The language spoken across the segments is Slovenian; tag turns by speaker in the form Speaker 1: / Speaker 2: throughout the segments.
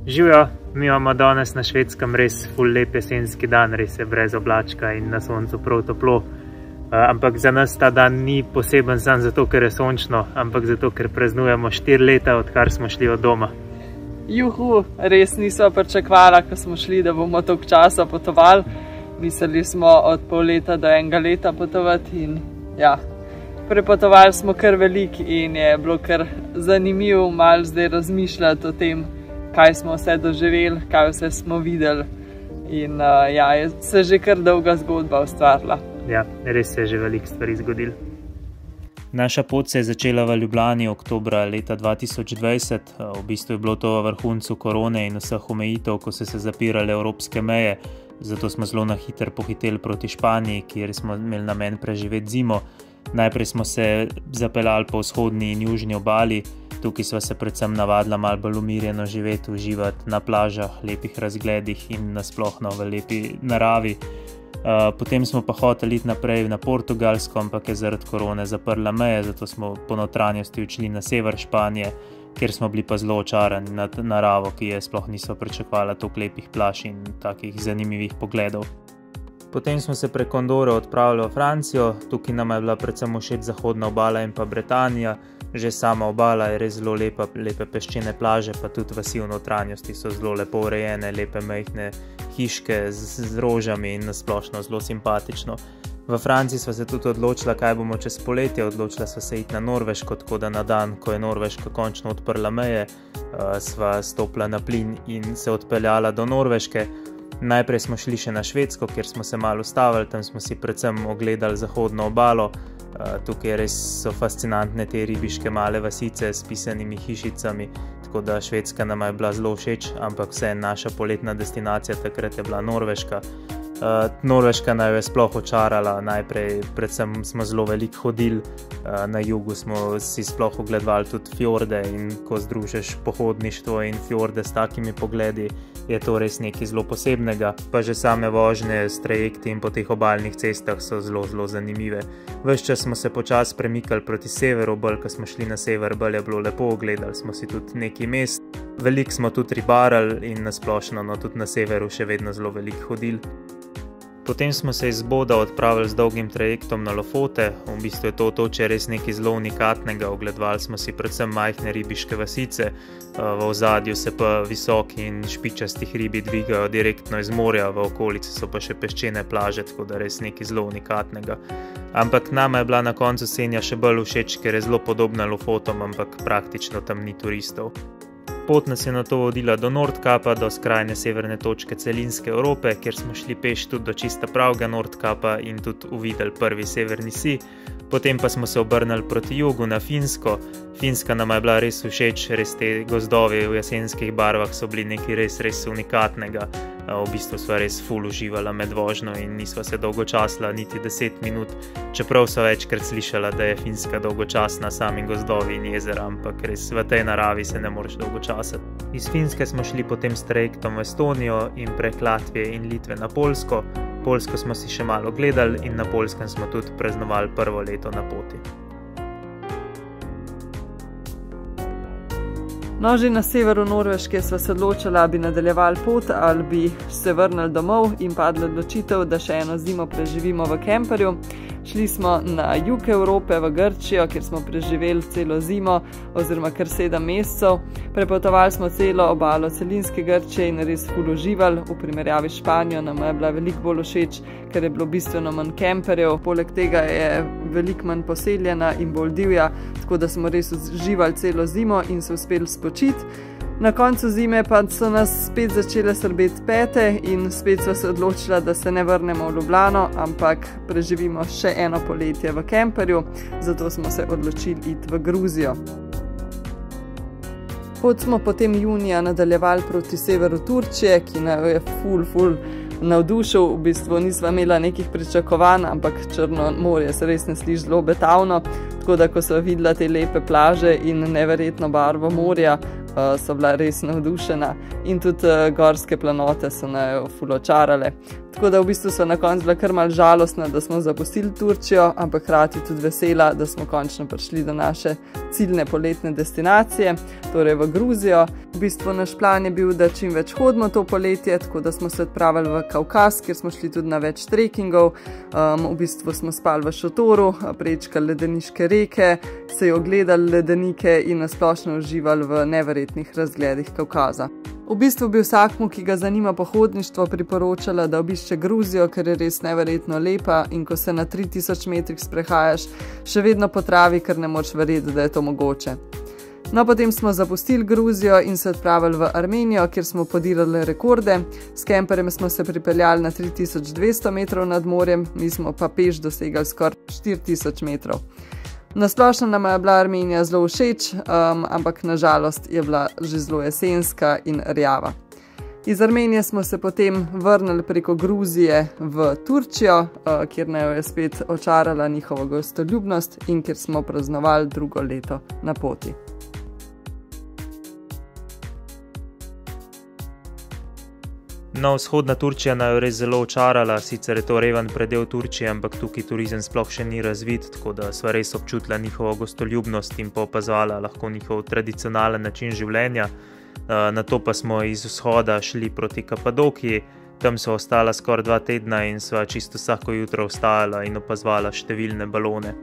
Speaker 1: Živijo, mi imamo danes na Švedskem res ful lep jesenski dan, res je brez oblačka in na soncu prav toplo. Ampak za nas ta dan ni poseben samo zato, ker je sončno, ampak zato, ker praznujemo 4 leta, odkar smo šli od doma.
Speaker 2: Juhu, res nismo pričakovali, ko smo šli, da bomo toliko časa potovali. Mislili smo od pol leta do 1 leta potovati in ja, prepotovali smo kar veliko in je bilo kar zanimivo malo zdaj razmišljati o tem, kaj smo vse doživeli, kaj vse smo videli in ja, je se že kar dolga zgodba ustvarila.
Speaker 1: Ja, res se je že veliko stvari zgodilo.
Speaker 3: Naša pot se je začela v Ljubljani oktobra leta 2020. V bistvu je bilo to v vrhuncu korone in vseh omejitev, ko so se zapirale evropske meje. Zato smo zelo na hitro pohiteli proti Španiji, kjer smo imeli namen preživeti zimo. Najprej smo se zapeljali po vzhodni in južni obali. Tukaj sva se predvsem navadila malo bolj umirjeno živeti, uživati na plažah, lepih razgledih in nasploh v lepi naravi. Potem smo pa hoteli iti naprej na Portugalsko, ampak je zaradi korone zaprla meje, zato smo po notranjosti odšli na sever Španije, kjer smo bili pa zelo očarani nad naravo, ki je sploh niso pričakovala toliko lepih plaž in takih zanimivih pogledov. Potem smo se prek Andore odpravili v Francijo, tukaj nam je bila predvsem všeč zahodna obala in pa Britanija. Že sama obala je res zelo lepa, lepe peščene plaže, pa tudi vasi v notranjosti so zelo lepo urejene, lepe majhne hiške z rožami in nasplošno zelo simpatično. V Franciji sva se tudi odločila, kaj bomo čez poletje, odločila sva se iti na Norveško, tako da na dan, ko je Norveška končno odprla meje, sva stopila na plin in se odpeljala do Norveške. Najprej smo šli še na Švedsko, kjer smo se malo ustavili, tam smo si predvsem ogledali zahodno obalo. Tukaj res so fascinantne te ribiške male vasice s pisanimi hišicami, tako da Švedska nama je bila zelo všeč, ampak vse naša poletna destinacija takrat je bila Norveška. Norveška naj je sploh očarala, najprej predvsem smo zelo veliko hodili, na jugu smo si sploh ogledovali tudi fjorde in ko združiš pohodništvo in fjorde s takimi pogledi, je to res nekaj zelo posebnega, pa že same vožnje s trajekti in po teh obalnih cestah so zelo zanimive. Ves čas smo se počasi premikali proti severu, bolj ko smo šli na sever, bolj je bilo lepo, ogledali smo si tudi nekaj mest. Veliko smo tudi ribarili in nasplošno, no tudi na severu še vedno zelo veliko hodili. Potem smo se iz Boda odpravili z dolgim trajektom na Lofote, v bistvu je to otočje res nekaj zelo unikatnega, ogledovali smo si predvsem majhne ribiške vasice, v ozadju se pa visoki in špičasti hribi dvigajo direktno iz morja, v okolici so pa še peščene plaže, tako da res nekaj zelo unikatnega. Ampak nama je bila na koncu Senja še bolj všeč, ker je zelo podobna Lofotom, ampak praktično tam ni turistov. Pot nas je nato vodila do Nordkapa, do skrajne severne točke celinske Evrope, kjer smo šli peš tudi do čista pravega Nordkapa in tudi uvideli prvi severni sij. Potem pa smo se obrnili proti jugu na Finsko. Finska nama je bila res všeč, res te gozdovi v jesenskih barvah so bili nekaj res unikatnega. V bistvu sva res ful uživala med vožnjo in nisva se dolgočasila niti 10 minut, čeprav so večkrat slišala, da je Finska dolgočasna, sami gozdovi in jezera, ampak res v tej naravi se ne moreš dolgočasiti. Iz Finske smo šli potem s trajektom v Estonijo in prek Latvije in Litve na Poljsko. Poljsko smo si še malo gledali in na Poljskem smo tudi praznovali prvo leto na poti.
Speaker 2: No, že na severu Norveške sva se odločila, bi nadaljevali pot ali bi se vrnili domov in padla odločitev, da še eno zimo preživimo v kemperju. Šli smo na jug Evrope, v Grčijo, kjer smo preživeli celo zimo oziroma kar 7 mesecev. Prepotovali smo celo obalo celinske Grčije in res ful uživali. V primerjavi s Španijo nam je bila veliko bolj všeč, ker je bilo bistveno manj kemperjev. Poleg tega je veliko manj poseljena in bolj divja, tako da smo res uživali celo zimo in se uspeli spočiti. Na koncu zime pa so nas spet začele srbeti pete in spet sva se odločila, da se ne vrnemo v Ljubljano, ampak preživimo še eno poletje v kemperju, zato smo se odločili iti v Gruzijo. Pot smo potem junija nadaljevali proti severu Turčije, ki nam je ful navdušil, v bistvu nisva imela nekih pričakovanj, ampak Črno morje se res ne sliši zelo obetavno, tako da ko sva videla te lepe plaže in neverjetno barvo morja, so bila res navdušena in tudi gorske planote so naju ful očarale. Tako da v bistvu so na koncu bila kar malo žalostna, da smo zapustili Turčijo, ampak hkrati tudi vesela, da smo končno prišli do naše ciljne poletne destinacije, torej v Gruzijo. V bistvu naš plan je bil, da čim več hodimo to poletje, tako da smo se odpravili v Kavkaz, kjer smo šli tudi na več trekingov. V bistvu smo spali v šotoru, prečkali ledeniške reke, se ogledali ledenike in nasplošno uživali v neverjetnih razgledih Kavkaza. V bistvu bi vsakmu, ki ga zanima pohodništvo, priporočala, da obišče Gruzijo, ker je res neverjetno lepa in ko se na 3000 metrih sprehajaš, še vedno po travi, ker ne moreš verjeti, da je to mogoče. No, potem smo zapustili Gruzijo in se odpravili v Armenijo, kjer smo podirali rekorde. S kemperjem smo se pripeljali na 3200 metrov nad morjem, mi smo pa peš dosegali skoraj 4000 metrov. Nasplošno nam je bila Armenija zelo všeč, ampak nažalost je bila že zelo jesenska in rjava. Iz Armenije smo se potem vrnili preko Gruzije v Turčijo, kjer naj je spet očarala njihovo gostoljubnost in kjer smo praznovali drugo leto na poti.
Speaker 3: No, vzhodna Turčija naj jo res zelo očarala, sicer je to reven predel Turčije, ampak tukaj turizem sploh še ni razvit, tako da sva res občutila njihovo gostoljubnost in pa opazovala lahko njihov tradicionalen način življenja. Nato pa smo iz vzhoda šli proti Kapadokiji, tam so ostala skoraj 2 tedna in sva čisto vsako jutro vstajala in opazovala številne balone.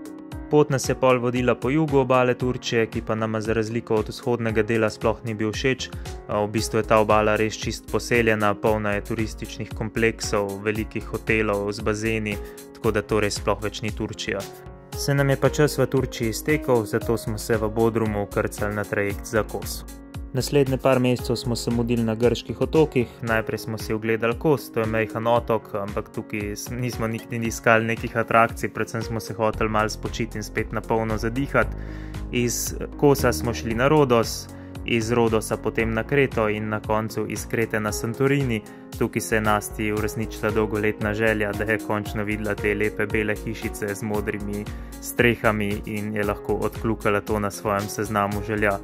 Speaker 3: Pot nas je pol vodila po jugu obale Turčije, ki pa nama za razliko od vzhodnega dela sploh ni bil všeč. V bistvu je ta obala res čist poseljena, polna je turističnih kompleksov, velikih hotelov z bazeni, tako da to res sploh več ni Turčija. Se nam je pa čas v Turčiji iztekel, zato smo se v Bodrumu ukrcali na trajekt za Kos. Naslednje par mesecev smo se mudili na grških otokih, najprej smo si ogledali Kos, to je majhen otok, ampak tukaj nismo nikdy iskali nekih atrakcij, predvsem smo se hoteli malo spočiti in spet na polno zadihati. Iz Kosa smo šli na Rodos, iz Rodosa potem na Kreto in na koncu iz Krete na Santorini. Tukaj se je Nasti uresničila dolgoletna želja, da je končno videla te lepe bele hišice z modrimi strehami in je lahko odkljukala to na svojem seznamu želja.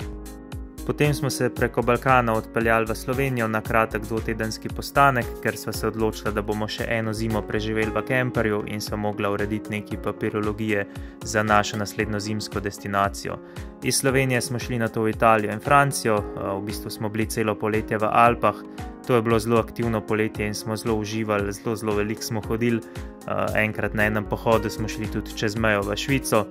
Speaker 3: Potem smo se preko Balkana odpeljali v Slovenijo na kratek 2-tedenski postanek, ker sva se odločila, da bomo še eno zimo preživeli v kemperju in sva mogla urediti nekaj papirologije za našo naslednjo zimsko destinacijo. Iz Slovenije smo šli nato v Italijo in Francijo, v bistvu smo bili celo poletje v Alpah. To je bilo zelo aktivno poletje in smo zelo uživali, zelo veliko smo hodili. Enkrat na enem pohodu smo šli tudi čez mejo v Švico.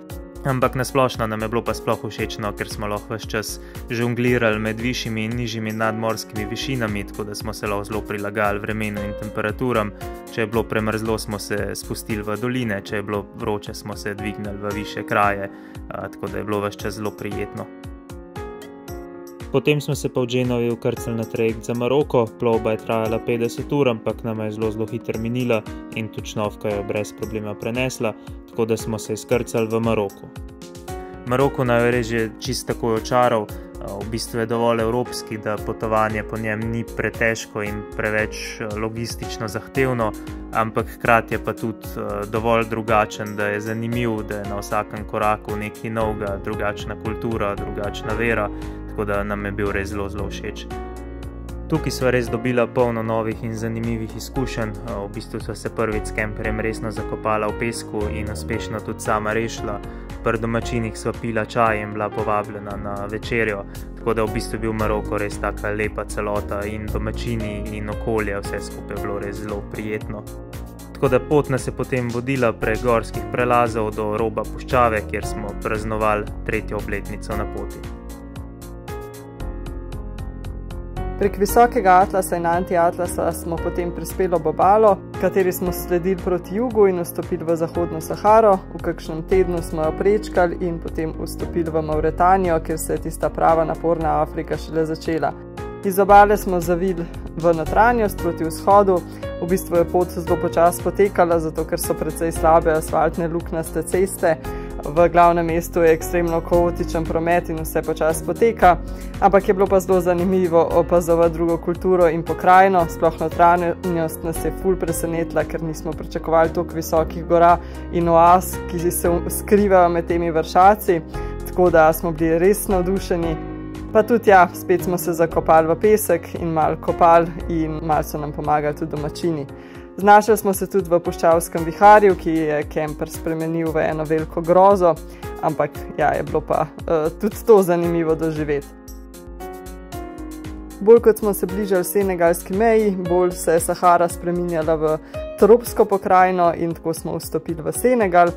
Speaker 3: Ampak nasplošno nam je bilo pa sploh všečno, ker smo lahko ves čas žonglirali med višjimi in nižjimi nadmorskimi višinami, tako da smo se lahko zelo prilagajali vremenu in temperaturam. Če je bilo premrzlo, smo se spustili v doline, če je bilo vroče, smo se dvignili v višje kraje, tako da je bilo ves čas zelo prijetno. Potem smo se pa v Genovi ukrcali na trajekt za Maroko, plovba je trajala 50 ur, ampak nama je zelo hitro minila in tučnovka jo brez problema prenesla, tako da smo se izkrcali v Maroku. Maroko naj je res že čisto takoj očaral, v bistvu je dovolj evropski, da potovanje po njem ni pretežko in preveč logistično zahtevno, ampak hkrati je pa tudi dovolj drugačen, da je zanimiv, da je na vsakem koraku nekaj novega, drugačna kultura, drugačna vera, tako da nam je bil res zelo všeč. Tukaj sva res dobila polno novih in zanimivih izkušenj, v bistvu sva se prvič s kemperjem resno zakopala v pesku in uspešno tudi sama rešila. Pri domačinih sva pila čaj in bila povabljena na večerjo, tako da v bistvu je bil Maroko res taka lepa celota in domačini in okolje, vse skupaj bilo res zelo prijetno. Tako da pot nas je potem vodila prek gorskih prelazov do roba puščave, kjer smo praznovali 3. obletnico na poti.
Speaker 2: Prek visokega atlasa in antiatlasa smo potem prispeli ob obalo, kateri smo sledili proti jugu in vstopili v Zahodno Saharo. V kakšnem tednu smo jo prečkali in potem vstopili v Mauretanijo, kjer se je tista prava naporna Afrika šele začela. Iz obale smo zavili v notranjost proti vzhodu, v bistvu je pot zelo počasi potekala, zato ker so precej slabe asfaltne luknjaste ceste. V glavnem mestu je ekstremno kaotičen promet in vse počasi poteka, ampak je bilo pa zelo zanimivo opazovati drugo kulturo in pokrajino, sploh notranjost nas je ful presenetila, ker nismo pričakovali toliko visokih gora in oaz, ki se skrivajo med temi vršaci, tako da smo bili res navdušeni. Pa tudi ja, spet smo se zakopali v pesek in malo kopali in malo so nam pomagali tudi domačini. Znašli smo se tudi v Puščavskem viharju, ki je kemper spremenil v eno veliko grozo, ampak ja, je bilo pa tudi to zanimivo doživeti. Bolj kot smo se bližali senegalski meji, bolj se je Sahara spreminjala v tropsko pokrajino in tako smo vstopili v Senegal.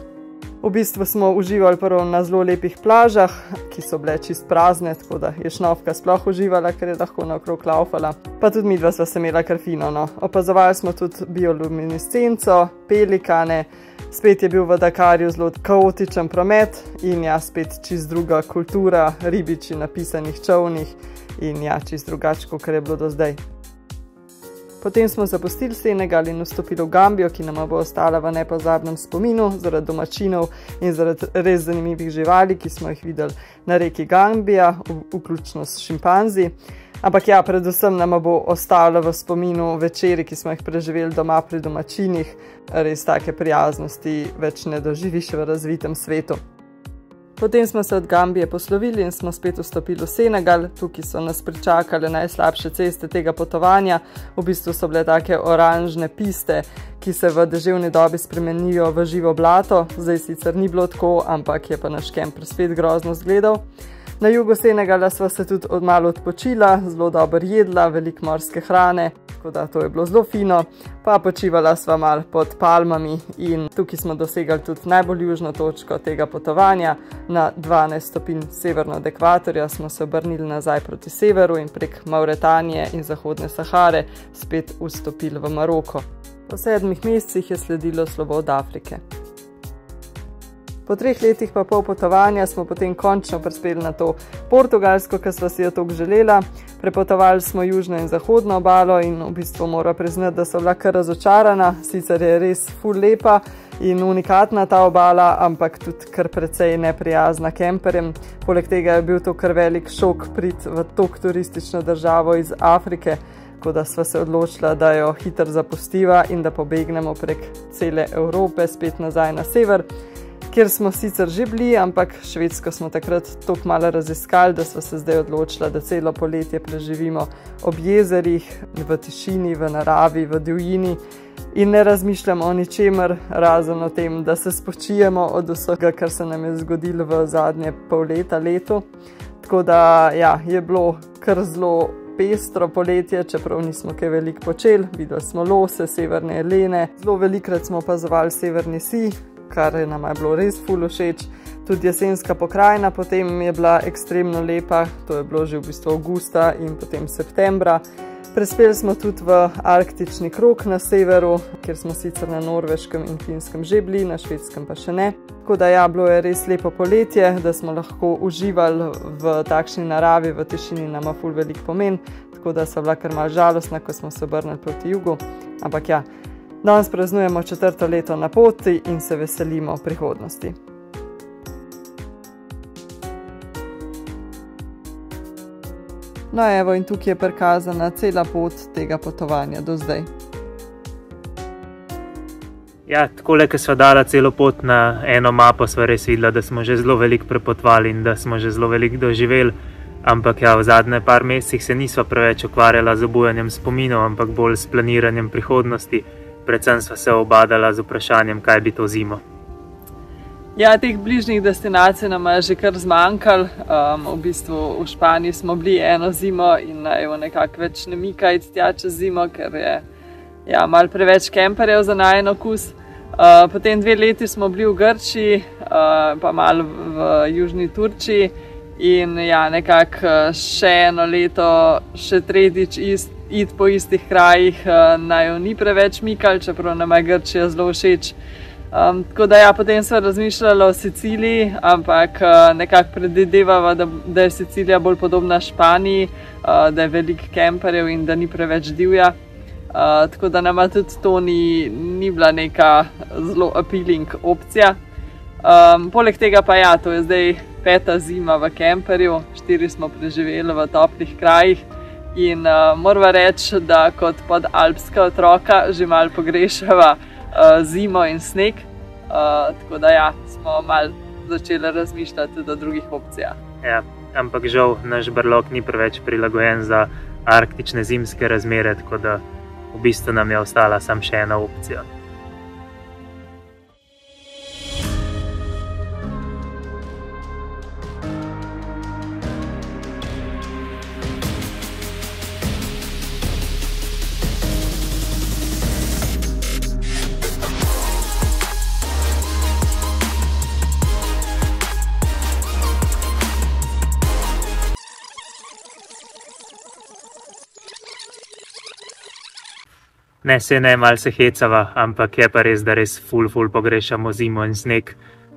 Speaker 2: V bistvu smo uživali prvo na zelo lepih plažah, ki so bile čist prazne, tako da je Šnofka sploh uživala, ker je lahko naokrog laufala. Pa tudi midva sva se imela kar fino, no. Opazovali smo tudi bioluminescenco, pelikane, spet je bil v Dakarju zelo kaotičen promet in ja, spet čist druga kultura, ribiči na pisanih čovnih in ja, čist drugače, kot je bilo do zdaj. Potem smo zapustili Senegal in vstopili v Gambijo, ki nama bo ostala v nepozabnem spominu zaradi domačinov in zaradi res zanimivih živali, ki smo jih videli na reki Gambija, vključno s šimpanzi. Ampak ja, predvsem nama bo ostalo v spominu večeri, ki smo jih preživeli doma pri domačinih, res take prijaznosti več ne doživiš v razvitem svetu. Potem smo se od Gambije poslovili in smo spet vstopili v Senegal. Tukaj so nas pričakale najslabše ceste tega potovanja. V bistvu so bile take oranžne piste, ki se v deževni dobi spremenijo v živo blato. Zdaj sicer ni bilo tako, ampak je pa naš kemper spet grozno izgledal. Na jugu Senegala sva se tudi malo odpočila, zelo dobro jedla, veliko morske hrane, tako da to je bilo zelo fino. Pa počivala sva malo pod palmami in tukaj smo dosegali tudi najbolj južno točko tega potovanja. Na 12 stopinj severno od ekvatorja smo se obrnili nazaj proti severu in prek Mauretanije in zahodne Sahare spet vstopili v Maroko. Po 7 mesecih je sledilo slovo od Afrike. Po 3 letih pa pol potovanja smo potem končno prispeli na to Portugalsko, ki sva si jo toliko želela. Prepotovali smo južno in zahodno obalo in v bistvu moram priznati, da so bila kar razočarana. Sicer je res ful lepa in unikatna ta obala, ampak tudi kar precej neprijazna kemperjem. Poleg tega je bil to kar velik šok priti v tok turistično državo iz Afrike, tako da sva se odločila, da jo hitro zapustiva in da pobegnemo prek cele Evrope spet nazaj na sever, kjer smo sicer že bili, ampak Švedsko smo takrat toliko malo raziskali, da sva se zdaj odločila, da celo poletje preživimo ob jezerih, v tišini, v naravi, v divjini in ne razmišljamo o ničemer, razen o tem, da se spočijemo od vsega, kar se nam je zgodilo v zadnje pol leta, leto. Tako da ja, je bilo kar zelo pestro poletje, čeprav nismo kaj veliko počeli. Videli smo lose, severne jelene, zelo velikrat smo opazovali severni sij, kar nam je bilo res ful všeč. Tudi jesenska pokrajina potem je bila ekstremno lepa, to je bilo že v bistvu avgusta in potem septembra. Prespeli smo tudi v arktični krog na severu, kjer smo sicer na Norveškem in Finskem že bili, na Švedskem pa še ne. Tako da ja, bilo je res lepo poletje, da smo lahko uživali v takšni naravi, v tišini nama ful velik pomen, tako da so bila kar malo žalostna, ko smo se obrnili proti jugu. Ampak ja, danes praznujemo 4. leto na poti in se veselimo prihodnosti. No evo, in tukaj je prikazana cela pot tega potovanja do zdaj.
Speaker 1: Ja, takole, ko sva dala celo pot na eno mapo, sva res videla, da smo že zelo veliko prepotovali in da smo že zelo veliko doživeli. Ampak ja, v zadnje par mesecih se nisva preveč ukvarjala z obujanjem spominov, ampak bolj s planiranjem prihodnosti. Predvsem sva se obadala z vprašanjem, kaj bi to zimo.
Speaker 2: Ja, teh bližnjih destinacij nam je že kar zmanjkalo. V bistvu v Španiji smo bili eno zimo in nekako več ne mika iti tja čez zimo, ker je ja, malo preveč kemperjev za najin okus. Potem 2 leti smo bili v Grčiji, pa malo v južni Turčiji in ja, nekako še eno leto, še tretjič iti po istih krajih naju ni preveč mikalo, čeprav nam je Grčija zelo všeč. Tako da ja, potem sva razmišljala o Siciliji, ampak nekako predvidevava, da je Sicilija bolj podobna Španiji, da je veliko kemperjev in da ni preveč divja. Tako da nama tudi to ni bila neka zelo appealing opcija. Poleg tega pa ja, to je zdaj 5. zima v kemperju, 4 smo preživeli v toplih krajih in morava reči, da kot podalpska otroka že malo pogrešava zimo in sneg, tako da ja, smo malo začeli razmišljati tudi o drugih opcijah.
Speaker 1: Ja, ampak žal naš brlog ni preveč prilagojen za arktične zimske razmere, tako da v bistvu nam je ostala samo še ena opcija. Ne, malo se hecava, ampak je pa res, da res ful pogrešamo zimo in sneg,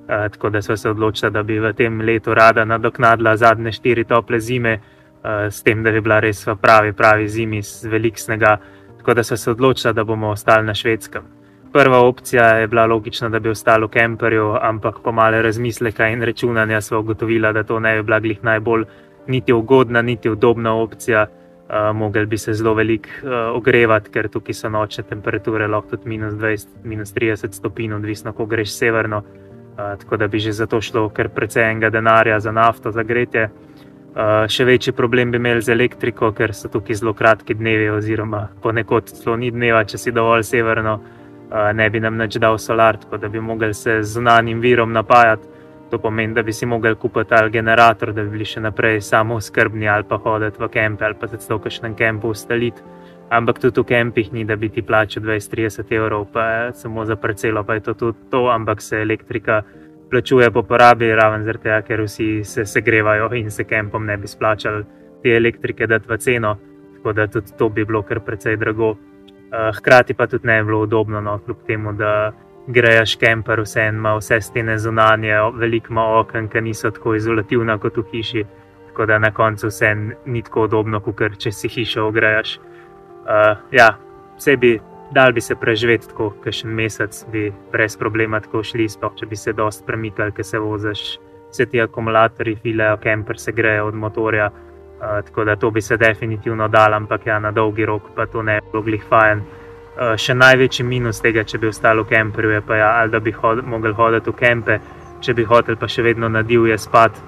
Speaker 1: tako da sva se odločila, da bi v tem letu rada nadoknadila zadnje 4 tople zime, s tem, da bi bila res v pravi zimi z veliko snega, tako da sva se odločila, da bomo ostali na Švedskem. Prva opcija je bila logična, da bi ostali v kemperju, ampak po malo razmisleka in računanja sva ugotovila, da to ne bi bila glih najbolj niti ugodna, niti udobna opcija. Mogli bi se zelo veliko ogrevati, ker tukaj so nočne temperature lahko tudi -20, -30 stopinj, odvisno, ko greš severno, tako da bi že zato šlo kar precej enega denarja za nafto, za gretje. Še večji problem bi imeli z elektriko, ker so tukaj zelo kratki dnevi, oziroma ponekod celo ni dneva, če si dovolj severno, ne bi nam nič dal solar, tako da bi mogli se z zunanjim virom napajati. To pomeni, da bi si mogli kupiti ali generator, da bi bili še naprej samooskrbni, ali pa hoditi v kempe, ali pa se celo v kakšnem kempu ustaliti. Ampak tudi v kempih ni, da bi ti plačal 20-30 evrov, pa samo za parcelo, pa je to tudi to, ampak se elektrika plačuje po porabi, raven zaradi tega, ker vsi se segrevajo in se kempom ne bi splačali te elektrike dati v ceno, tako da tudi to bi bilo kar precej drago. Hkrati pa tudi ne bi bilo udobno, no, kljub temu, da greješ kemper, ima vse stene zunanje, veliko ima oken, ki niso tako izolativna kot v hiši, tako da na koncu vse ni tako udobno, kot če si hišo ogrejaš. Dal bi se preživeti tako, kakšen mesec bi brez problema tako šli, sploh če bi se dosti premikali, ker se voziš, vse ti akumulatorji filejo, kemper se greje od motorja, tako da to bi se definitivno dal, ampak na dolgi rok pa to ne bi bilo glih fajn. Še največji minus tega, če bi ostali v kemperju, je pa ali da bi mogli hoditi v kempe, če bi hoteli pa še vedno na divje spati,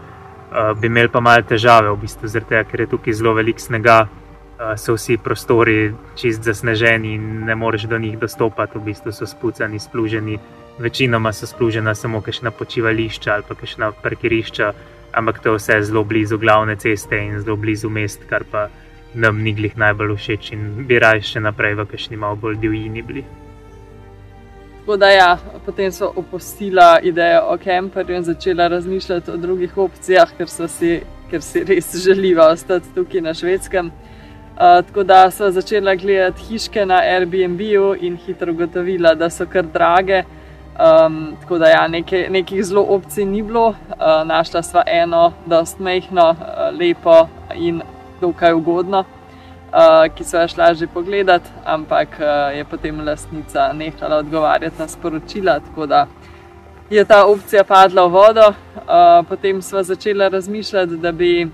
Speaker 1: bi imeli pa malo težave v bistvu, zaradi tega, ker je tukaj zelo veliko snega, so vsi prostori čist zasneženi in ne moreš do njih dostopati, v bistvu so spucani, spluženi, večinoma so splužena samo kakšna počivališča ali pa kakšna parkirišča, ampak to je vse zelo blizu glavne ceste in zelo blizu mest, kar pa nam ni glih najbolj všeč in bi raje še naprej v kakšni malo bolj divjini bili.
Speaker 2: Tako da potem so opustila idejo o kemperju in začela razmišljati o drugih opcijah, ker si res želiva ostati tukaj na Švedskem. Tako da so začela gledati hiške na Airbnb-ju in hitro ugotovila, da so kar drage. Tako da nekih zelo opcij ni bilo. Našla sva eno dosti majhno, lepo in dokaj ugodno, ki sva šla že pogledati, ampak je potem lastnica nehala odgovarjati na sporočila, tako da je ta opcija padla v vodo. Potem sva začela razmišljati, da bi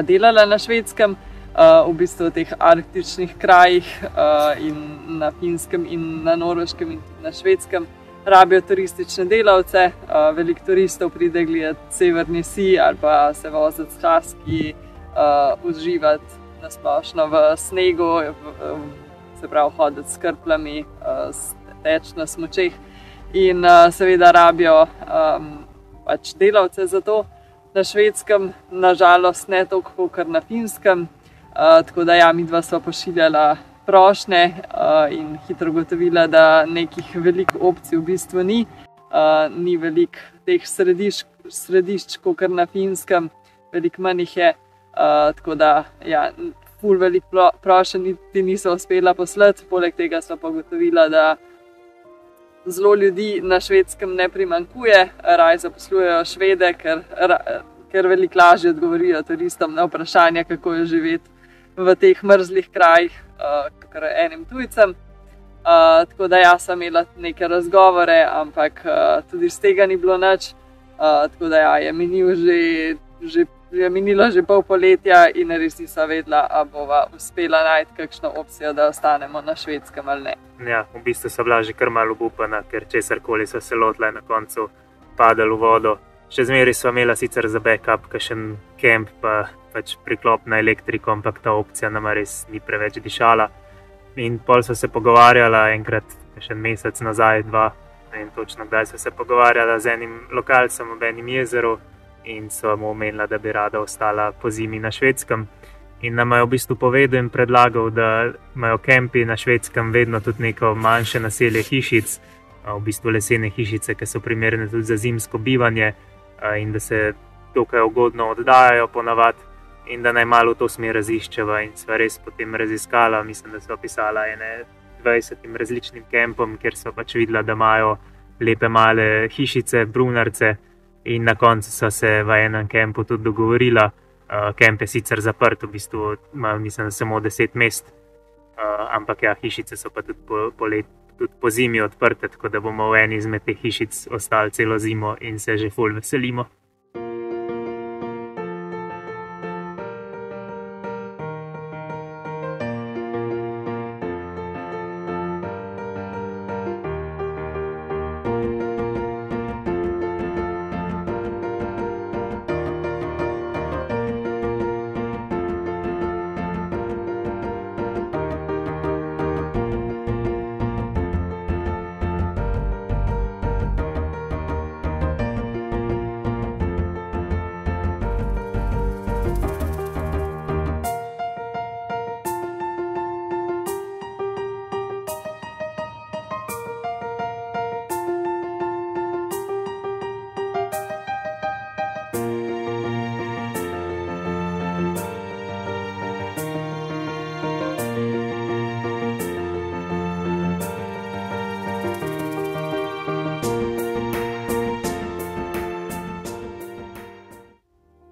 Speaker 2: delala na Švedskem, v bistvu v teh arktičnih krajih in na Finskem in na Norveškem in na Švedskem rabijo turistične delavce. Veliko turistov pride gledati severni sij ali pa se voziti s haski, uživati na splošno v snegu, se pravi hoditi s krpljami, teči na smučeh in seveda rabijo pač delavce za to. Na Švedskem nažalost ne toliko kot na Finskem, tako da midva sva pošiljala prošnje in hitro ugotovila, da nekih veliko opcij v bistvu ni. Ni veliko teh središč kot na Finskem, veliko manj jih je. Tako da, ful veliko prošenj niti niso uspela poslati, poleg tega sva pa ugotovila, da zelo ljudi na Švedskem ne primanjkuje, raje zaposlujejo Švede, ker veliko lažje odgovorijo turistom na vprašanja, kako je živeti v teh mrzlih krajih, kakor enim tujcem. Tako da sem imela neke razgovore, ampak tudi z tega ni bilo nič. Tako da je minilo že pol poletja in res nisva vedela, a bova uspela najti kakšno opcijo, da ostanemo na Švedskem ali ne.
Speaker 1: V bistvu sva bila že kar malo obupana, ker česarkoli sva se lotila na koncu padali v vodo. Še zmeraj sva imela sicer za backup kakšen kemp pa pač priklop na elektriko, ampak ta opcija nama res ni preveč dišala. In pol so se pogovarjala enkrat, še en mesec nazaj, dva, ne vem točno kdaj, so se pogovarjala z enim lokalcem ob enim jezeru in so mu omenila, da bi rada ostala po zimi na Švedskem. In nam je v bistvu povedal in predlagal, da imajo kempi na Švedskem vedno tudi neko manjše naselje hišic, v bistvu lesene hišice, ki so primerne tudi za zimsko bivanje in da se dokaj ugodno oddajajo ponavadi in da naj malo v to smer raziščeva. In sva res potem raziskala, mislim, da so pisala 20 različnim kempom, kjer so pač videla, da imajo lepe male hišice, brunarce in na koncu so se v enem kempu tudi dogovorila. Kemp je sicer zaprt, v bistvu ima, mislim, samo 10 mest, ampak ja, hišice so pa tudi po zimi odprte, tako da bomo v eni izmed teh hišic ostali celo zimo in se že ful veselimo.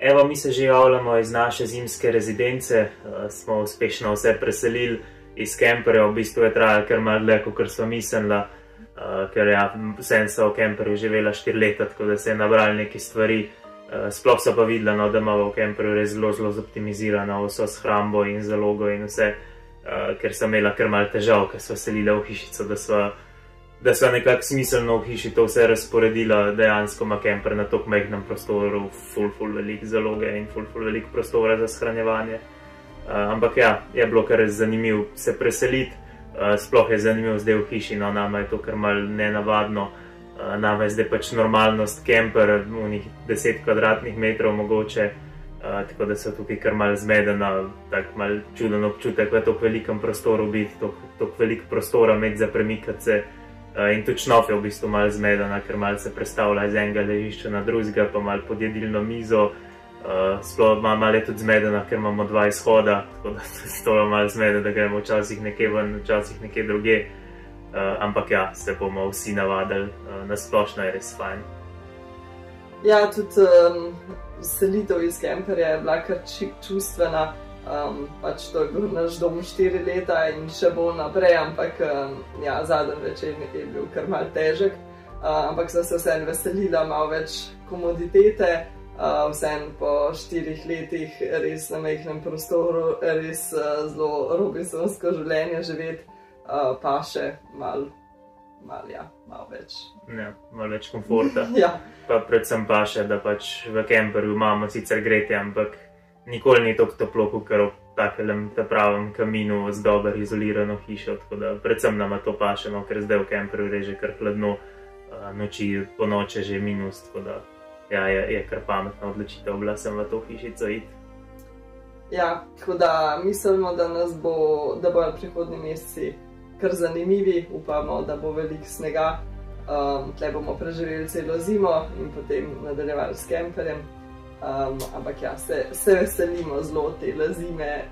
Speaker 1: Evo, mi se že javljamo iz naše zimske rezidence, smo uspešno vse preselili iz kemperja, v bistvu je trajalo kar malo dlje, kot smo mislila, ker ja, vsem so v kemperju živela 4 leta, tako da se je nabrali neke stvari, sploh so pa videla, no, da imamo v kemperju res zelo zoptimizirano vso shrambo in zalogo in vse, ker sem imela kar malo težav, ker sva selila v hišico, da sva nekako smiselno v hiši to vse razporedila, dejansko ima kemper na toliko majhnem prostoru ful veliko zaloge in ful veliko prostora za shranjevanje. Ampak ja, je bilo kar zanimivo se preseliti, sploh je zanimivo zdaj v hiši, no, nama je to kar malo nenavadno, nama je zdaj pač normalnost kemper, unih 10 kvadratnih metrov mogoče, tako da so tukaj kar malo zmedena, tak malo čuden občutek v toliko velikem prostoru biti, toliko veliko prostora imeti za premikati se. In tudi šnof je v bistvu malo zmedena, ker malo se prestavlja iz enega ležišča na drugega, pa malo pod jedilno mizo. Sploh malo je tudi zmedena, ker imamo 2 izhoda, tako da to je malo zmedena, da gremo včasih nekje ven, včasih nekje druge. Ampak ja, se bomo vsi navadili, nasplošno je res fajn.
Speaker 2: Ja, tudi selitev iz kemperja je bila kar čustvena. Pač to je bil naš dom 4 leta in še bolj naprej, ampak ja, zadnji večer je bil kar malo težek, ampak sem se vseeno veselila, malo več komoditete, vseeno po 4 letih res na majhnem prostoru, res zelo robinsonsko življenje živeti, pa še malo več.
Speaker 1: Ja, malo več komforta.
Speaker 2: Ja.
Speaker 1: Pa predvsem pa še, da pač v kemperju imamo sicer gretje, ampak nikoli ni tako toplo, kot v takelem pravem kaminu z dobro izolirano hišo, tako da predvsem nama to paše, no, ker zdaj v kemperju reže kar hladno, noči po noče že minus, tako da ja, je kar pametna odločitev bila sem v to hišico iti.
Speaker 2: Ja, tako da mislimo, da bojo prihodnji meseci kar zanimivi, upamo, da bo veliko snega, tle bomo preživeli celo zimo in potem nadaljevali s kemperjem. Ampak ja, se veselimo zelo tele zime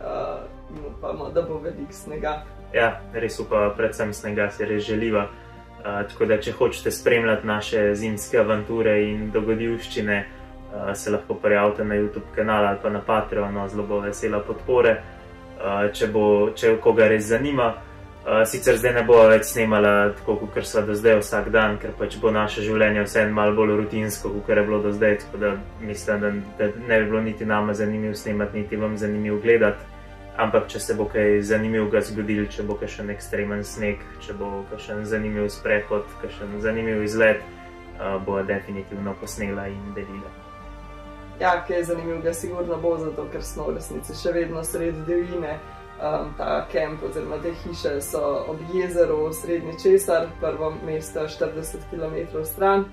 Speaker 2: in upamo, da bo veliko snega.
Speaker 1: Ja, res upamo, predvsem snega si res želiva. Tako da, če hočete spremljati naše zimske avanture in dogodivščine, se lahko prijavite na YouTube kanal ali pa na Patreon, zelo bo vesela podpore, če koga res zanima. Sicer zdaj ne bo več snemala tako, kot sva do zdaj vsak dan, ker pač bo naše življenje vseeno malo bolj rutinsko, kot je bilo do zdaj, tako da mislim, da ne bi bilo niti nama zanimivo snemati, niti vam zanimivo gledati. Ampak če se bo kaj zanimivega zgodil, če bo kakšen ekstremen sneg, če bo kakšen zanimiv sprehod, kakšen zanimiv izlet, bo definitivno posnela in delila.
Speaker 2: Ja, kaj je zanimivega sigurno bo, zato ker smo v resnici še vedno sredi divjine. ta kemp oziroma te hiše so ob jezeru Srednji Česar, prvo mesto 40 km stran,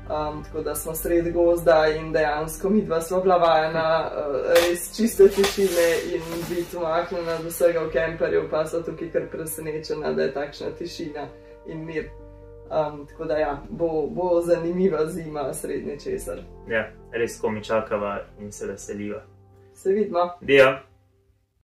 Speaker 2: tako da smo sredi gozda in dejansko midva sva bila vajena res čiste tišine in biti umaknjena od vsega v kemperju, pa so tukaj kar presenečena, da je takšna tišina in mir. Tako da ja, bo zanimiva zima Srednji Česar.
Speaker 3: Ja, res komi čakava in se veseliva.
Speaker 2: Se vidimo.
Speaker 3: Dio.